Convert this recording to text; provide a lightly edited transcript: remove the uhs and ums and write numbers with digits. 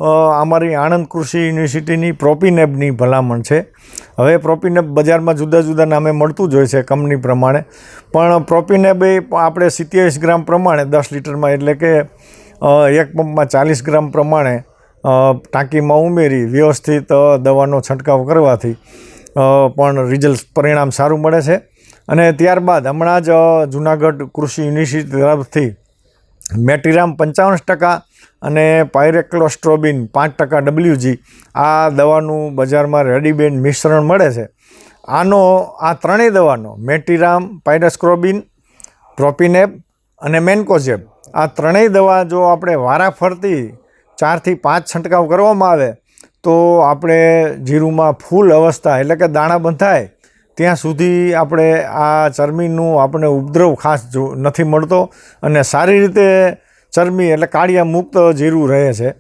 અમારી આણંદ કૃષિ યુનિવર્સિટીની પ્રોપિનેબની ભલામણ છે. હવે પ્રોપિનેબ બજારમાં જુદા જુદા નામે મળતું જ હોય છે કંપની પ્રમાણે, પણ પ્રોપિનેબ એ આપણે 27 ગ્રામ પ્રમાણે 10 લીટરમાં, એટલે કે એક પંપમાં 40 ગ્રામ પ્રમાણે ટાંકીમાં ઉમેરી વ્યવસ્થિત દવાનો છંટકાવ કરવાથી પણ પરિણામ સારું મળે છે. અને ત્યારબાદ હમણાં જ જુનાગઢ કૃષિ યુનિવર્સિટી તરફથી મેટીરામ 55% અને પાયરેક્લોસ્ટ્રોબિન 5% WG આ દવાનું બજારમાં રેડીમેડ મિશ્રણ મળે છે. આ ત્રણેય દવાનો મેટીરામ, પાયરેક્લોસ્ટ્રોબિન, પ્રોપિનેબ અને મેન્કોઝેબ, આ ત્રણેય દવા જો આપણે વારાફરતી 4 થી 5 છંટકાવ કરવામાં આવે તો આપણે જીરુમાં ફૂલ અવસ્થા એટલે કે દાણા બંધાય ત્યાં સુધી આપણે આ ચરમીનું આપણે ઉપદ્રવ ખાસ નથી મળતો અને સારી રીતે ચરમી એટલે કાળિયા મુક્ત જીરું રહે છે.